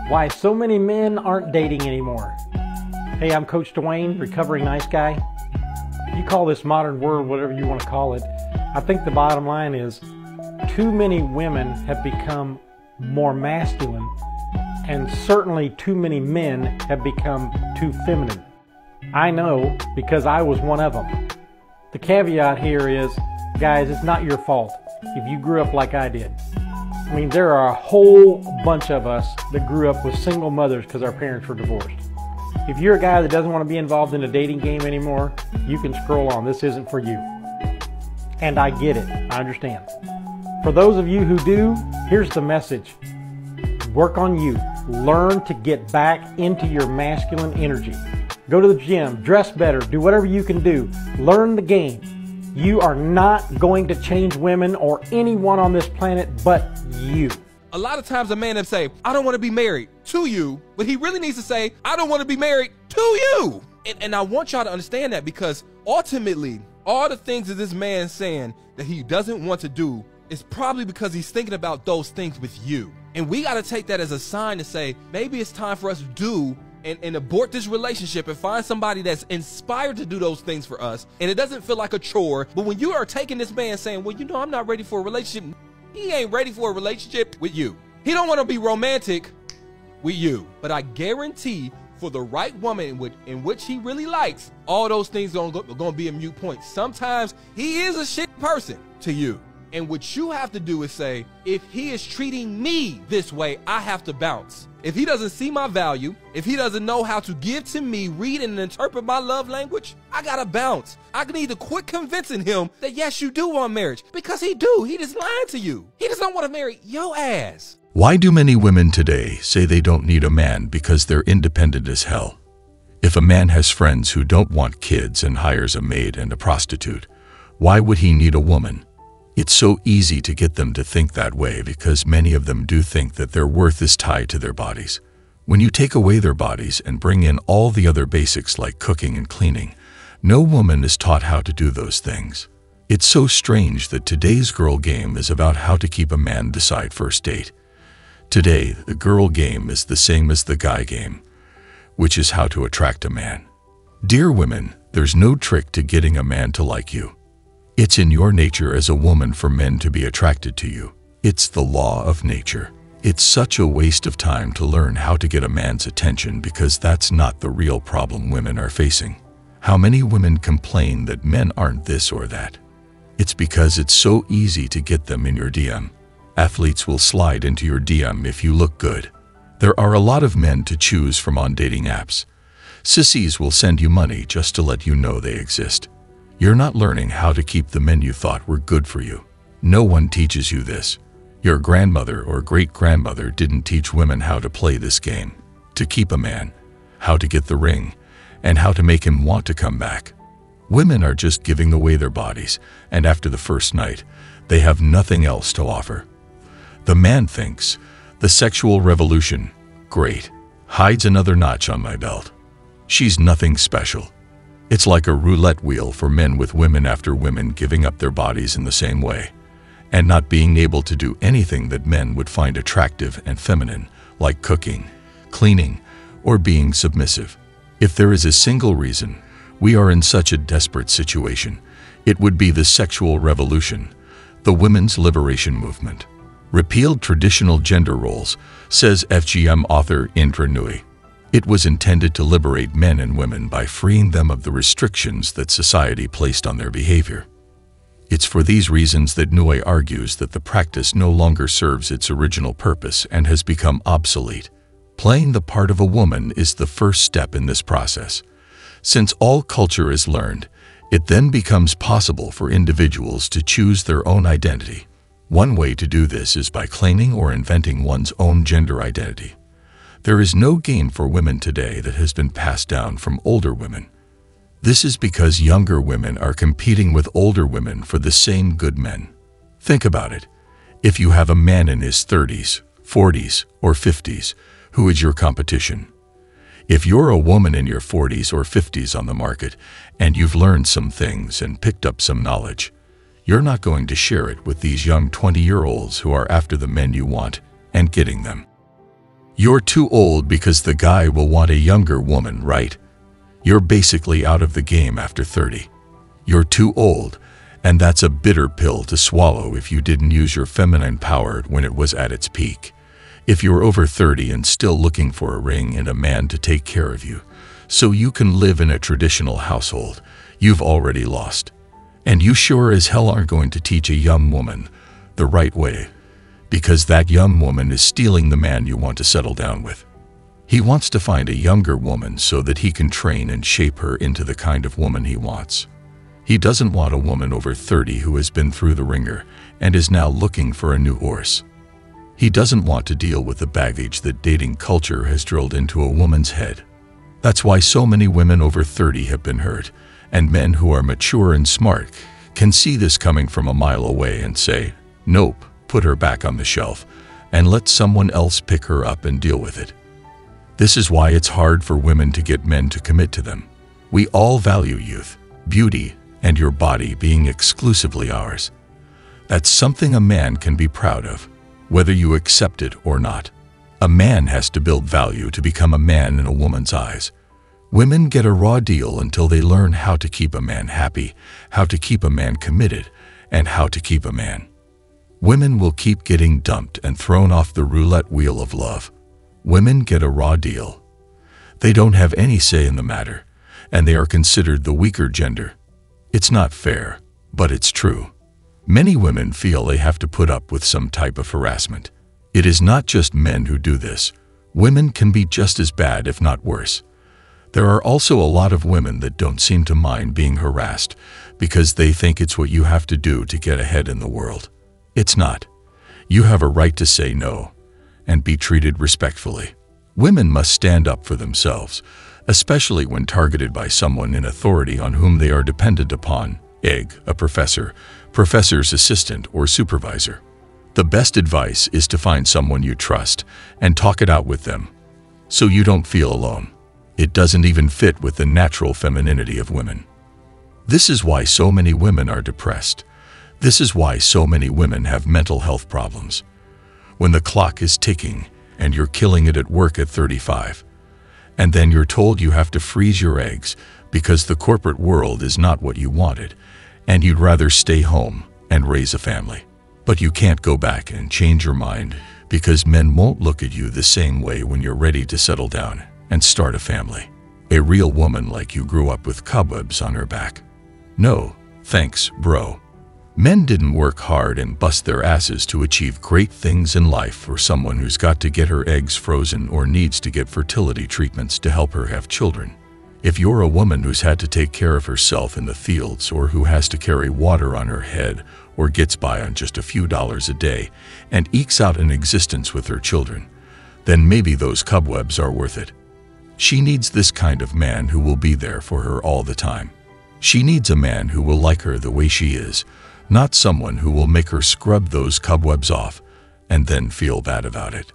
Why so many men aren't dating anymore. Hey, I'm Coach Dwayne, recovering nice guy. You call this modern world whatever you want to call it. I think the bottom line is too many women have become more masculine, and certainly too many men have become too feminine. I know because I was one of them. The caveat here is, guys, it's not your fault if you grew up like I did. I mean, there are a whole bunch of us that grew up with single mothers because our parents were divorced. If you're a guy that doesn't want to be involved in a dating game anymore, you can scroll on. This isn't for you. And I get it. I understand. For those of you who do, here's the message. Work on you. Learn to get back into your masculine energy. Go to the gym, dress better, do whatever you can do. Learn the game. You are not going to change women or anyone on this planet but you. A lot of times a man will say, I don't want to be married to you, but he really needs to say, I don't want to be married to you. And I want y'all to understand that, because ultimately, all the things that this man is saying that he doesn't want to do is probably because he's thinking about those things with you. And we got to take that as a sign to say, maybe it's time for us to do and abort this relationship and find somebody that's inspired to do those things for us. And it doesn't feel like a chore. But when you are taking this man saying, well, you know, I'm not ready for a relationship. He ain't ready for a relationship with you. He don't want to be romantic with you. But I guarantee for the right woman in which he really likes, all those things are going to be a moot point. Sometimes he is a shit person to you. And what you have to do is say, if he is treating me this way, I have to bounce. If he doesn't see my value, if he doesn't know how to give to me, read and interpret my love language, I gotta bounce. I need to quit convincing him that yes, you do want marriage, because he do. He just lying to you. He just don't want to marry your ass. Why do many women today say they don't need a man because they're independent as hell? If a man has friends who don't want kids and hires a maid and a prostitute, why would he need a woman? It's so easy to get them to think that way because many of them do think that their worth is tied to their bodies. When you take away their bodies and bring in all the other basics like cooking and cleaning, no woman is taught how to do those things. It's so strange that today's girl game is about how to keep a man decide first date. Today, the girl game is the same as the guy game, which is how to attract a man. Dear women, there's no trick to getting a man to like you. It's in your nature as a woman for men to be attracted to you. It's the law of nature. It's such a waste of time to learn how to get a man's attention because that's not the real problem women are facing. How many women complain that men aren't this or that? It's because it's so easy to get them in your DM. Athletes will slide into your DM if you look good. There are a lot of men to choose from on dating apps. Sissies will send you money just to let you know they exist. You're not learning how to keep the men you thought were good for you. No one teaches you this. Your grandmother or great-grandmother didn't teach women how to play this game, to keep a man, how to get the ring, and how to make him want to come back. Women are just giving away their bodies, and after the first night, they have nothing else to offer. The man thinks, the sexual revolution, great, hides another notch on my belt. She's nothing special. It's like a roulette wheel for men with women after women giving up their bodies in the same way, and not being able to do anything that men would find attractive and feminine, like cooking, cleaning, or being submissive. If there is a single reason we are in such a desperate situation, it would be the sexual revolution, the women's liberation movement. Repealed traditional gender roles, says FGM author Indra Nooyi. It was intended to liberate men and women by freeing them of the restrictions that society placed on their behavior. It's for these reasons that Nooyi argues that the practice no longer serves its original purpose and has become obsolete. Playing the part of a woman is the first step in this process. Since all culture is learned, it then becomes possible for individuals to choose their own identity. One way to do this is by claiming or inventing one's own gender identity. There is no gain for women today that has been passed down from older women. This is because younger women are competing with older women for the same good men. Think about it. If you have a man in his 30s, 40s, or 50s, who is your competition? If you're a woman in your 40s or 50s on the market and you've learned some things and picked up some knowledge, you're not going to share it with these young 20-year-olds who are after the men you want and getting them. You're too old because the guy will want a younger woman, right? You're basically out of the game after 30. You're too old, and that's a bitter pill to swallow if you didn't use your feminine power when it was at its peak. If you're over 30 and still looking for a ring and a man to take care of you, so you can live in a traditional household, you've already lost. And you sure as hell aren't going to teach a young woman the right way, because that young woman is stealing the man you want to settle down with. He wants to find a younger woman so that he can train and shape her into the kind of woman he wants. He doesn't want a woman over 30 who has been through the ringer and is now looking for a new horse. He doesn't want to deal with the baggage that dating culture has drilled into a woman's head. That's why so many women over 30 have been hurt, and men who are mature and smart can see this coming from a mile away and say, nope, put her back on the shelf, and let someone else pick her up and deal with it. This is why it's hard for women to get men to commit to them. We all value youth, beauty, and your body being exclusively ours. That's something a man can be proud of, whether you accept it or not. A man has to build value to become a man in a woman's eyes. Women get a raw deal until they learn how to keep a man happy, how to keep a man committed, and how to keep a man. Women will keep getting dumped and thrown off the roulette wheel of love. Women get a raw deal. They don't have any say in the matter, and they are considered the weaker gender. It's not fair, but it's true. Many women feel they have to put up with some type of harassment. It is not just men who do this. Women can be just as bad, if not worse. There are also a lot of women that don't seem to mind being harassed because they think it's what you have to do to get ahead in the world. It's not. You have a right to say no and be treated respectfully. Women must stand up for themselves, especially when targeted by someone in authority on whom they are dependent upon, a professor, professor's assistant, or supervisor. The best advice is to find someone you trust and talk it out with them, so you don't feel alone. It doesn't even fit with the natural femininity of women. This is why so many women are depressed. This is why so many women have mental health problems. When the clock is ticking and you're killing it at work at 35, and then you're told you have to freeze your eggs because the corporate world is not what you wanted, and you'd rather stay home and raise a family. But you can't go back and change your mind because men won't look at you the same way when you're ready to settle down and start a family. A real woman like you grew up with cobwebs on her back. No, thanks, bro. Men didn't work hard and bust their asses to achieve great things in life for someone who's got to get her eggs frozen or needs to get fertility treatments to help her have children. If you're a woman who's had to take care of herself in the fields, or who has to carry water on her head, or gets by on just a few dollars a day and ekes out an existence with her children, then maybe those cobwebs are worth it. She needs this kind of man who will be there for her all the time. She needs a man who will like her the way she is, not someone who will make her scrub those cobwebs off and then feel bad about it.